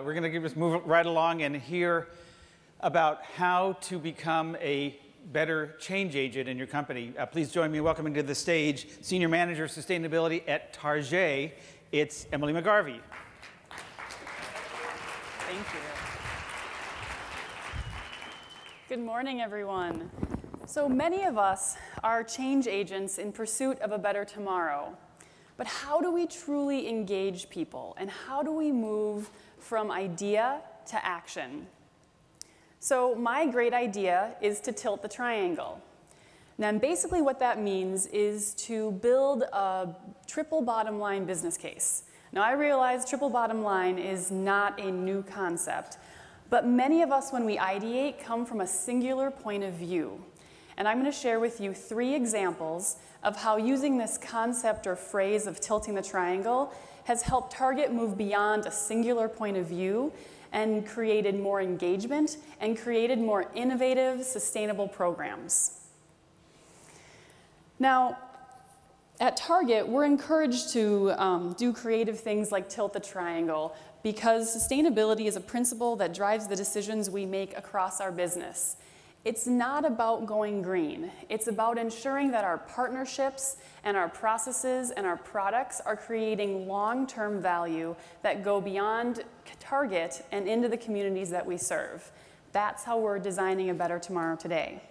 We're going to just move right along and hear about how to become a better change agent in your company. Please join me in welcoming to the stage Senior Manager of Sustainability at Target. It's Emily McGarvey. Thank you. Good morning, everyone. So many of us are change agents in pursuit of a better tomorrow. But how do we truly engage people? And how do we move from idea to action? So my great idea is to tilt the triangle. Now, basically what that means is to build a triple bottom line business case. Now, I realize triple bottom line is not a new concept, but many of us, when we ideate, come from a singular point of view. And I'm going to share with you 3 examples of how using this concept or phrase of tilting the triangle has helped Target move beyond a singular point of view and created more engagement and created more innovative, sustainable programs. Now, at Target, we're encouraged to do creative things like tilt the triangle because sustainability is a principle that drives the decisions we make across our business. It's not about going green. It's about ensuring that our partnerships and our processes and our products are creating long-term value that go beyond Target and into the communities that we serve. That's how we're designing a better tomorrow today.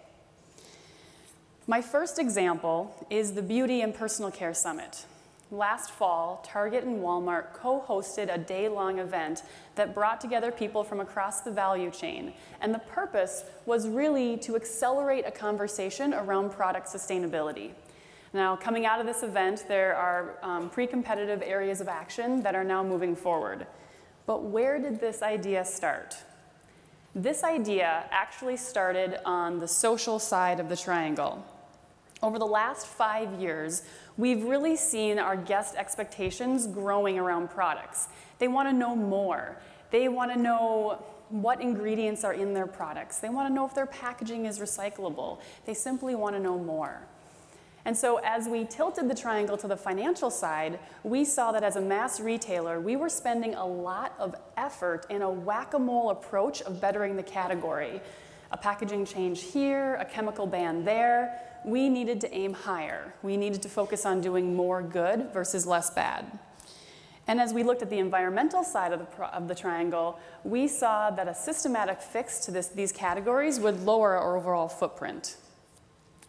My first example is the Beauty and Personal Care Summit. Last fall, Target and Walmart co-hosted a day-long event that brought together people from across the value chain. And the purpose was really to accelerate a conversation around product sustainability. Now, coming out of this event, there are pre-competitive areas of action that are now moving forward. But where did this idea start? This idea actually started on the social side of the triangle. Over the last 5 years, we've really seen our guest expectations growing around products. They want to know more. They want to know what ingredients are in their products. They want to know if their packaging is recyclable. They simply want to know more. And so as we tilted the triangle to the financial side, we saw that as a mass retailer, we were spending a lot of effort in a whack-a-mole approach of bettering the category. A packaging change here, a chemical ban there. We needed to aim higher. We needed to focus on doing more good versus less bad. And as we looked at the environmental side of the triangle, we saw that a systematic fix to these categories would lower our overall footprint.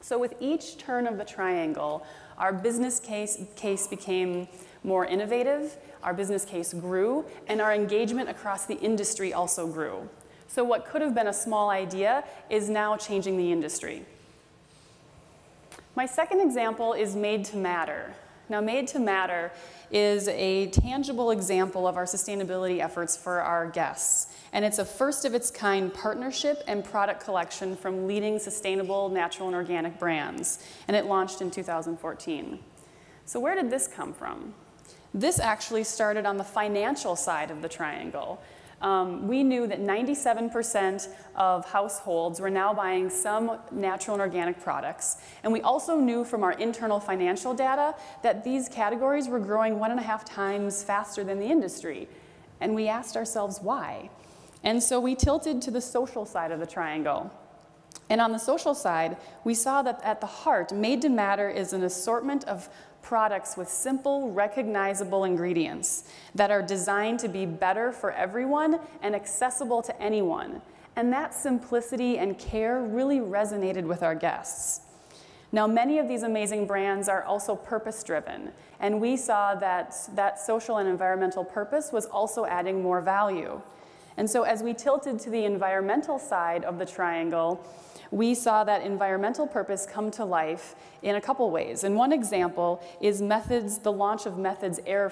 So with each turn of the triangle, our business case became more innovative, our business case grew, and our engagement across the industry also grew. So what could have been a small idea is now changing the industry. My second example is Made to Matter. Now, Made to Matter is a tangible example of our sustainability efforts for our guests. And it's a first-of-its-kind partnership and product collection from leading sustainable, natural, and organic brands. And it launched in 2014. So where did this come from? This actually started on the financial side of the triangle. We knew that 97% of households were now buying some natural and organic products. And we also knew from our internal financial data that these categories were growing 1.5 times faster than the industry. And we asked ourselves why. And so we tilted to the social side of the triangle. And on the social side, we saw that at the heart, Made to Matter is an assortment of products with simple, recognizable ingredients that are designed to be better for everyone and accessible to anyone. And that simplicity and care really resonated with our guests. Now, many of these amazing brands are also purpose-driven, and we saw that that social and environmental purpose was also adding more value. And so as we tilted to the environmental side of the triangle, we saw that environmental purpose come to life in a couple ways. And one example is the launch of Method's air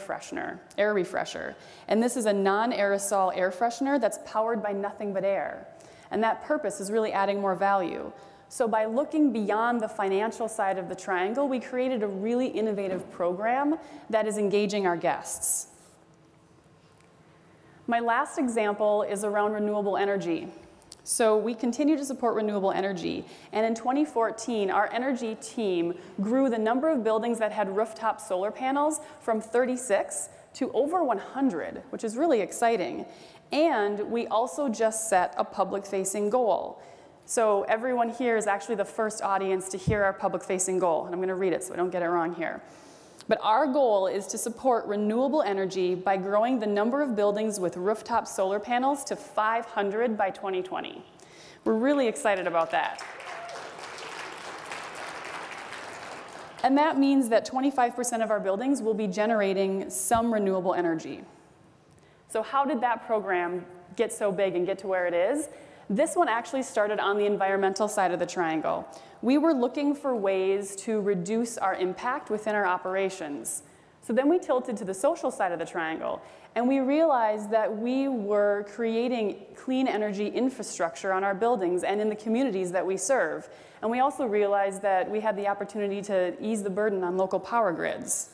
refresher. And this is a non-aerosol air freshener that's powered by nothing but air. And that purpose is really adding more value. So by looking beyond the financial side of the triangle, we created a really innovative program that is engaging our guests. My last example is around renewable energy. So we continue to support renewable energy. And in 2014, our energy team grew the number of buildings that had rooftop solar panels from 36 to over 100, which is really exciting. And we also just set a public-facing goal. So everyone here is actually the first audience to hear our public-facing goal. And I'm going to read it so I don't get it wrong here. But our goal is to support renewable energy by growing the number of buildings with rooftop solar panels to 500 by 2020. We're really excited about that. And that means that 25% of our buildings will be generating some renewable energy. So how did that program get so big and get to where it is? This one actually started on the environmental side of the triangle. We were looking for ways to reduce our impact within our operations. So then we tilted to the social side of the triangle, and we realized that we were creating clean energy infrastructure on our buildings and in the communities that we serve. And we also realized that we had the opportunity to ease the burden on local power grids.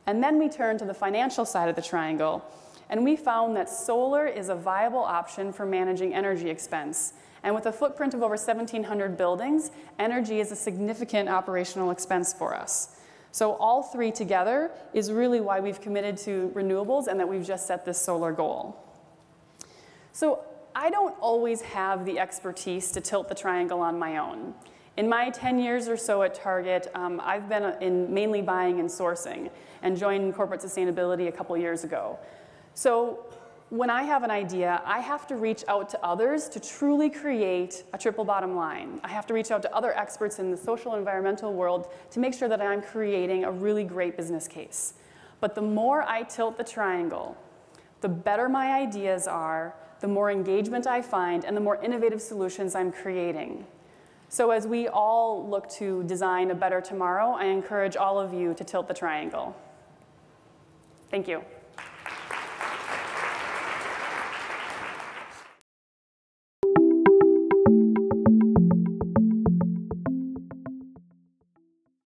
And then we turned to the financial side of the triangle, and we found that solar is a viable option for managing energy expense. And with a footprint of over 1,700 buildings, energy is a significant operational expense for us. So all three together is really why we've committed to renewables and that we've just set this solar goal. So I don't always have the expertise to tilt the triangle on my own. In my 10 years or so at Target, I've been in mainly buying and sourcing and joined corporate sustainability a couple years ago. So when I have an idea, I have to reach out to others to truly create a triple bottom line. I have to reach out to other experts in the social and environmental world to make sure that I'm creating a really great business case. But the more I tilt the triangle, the better my ideas are, the more engagement I find, and the more innovative solutions I'm creating. So as we all look to design a better tomorrow, I encourage all of you to tilt the triangle. Thank you.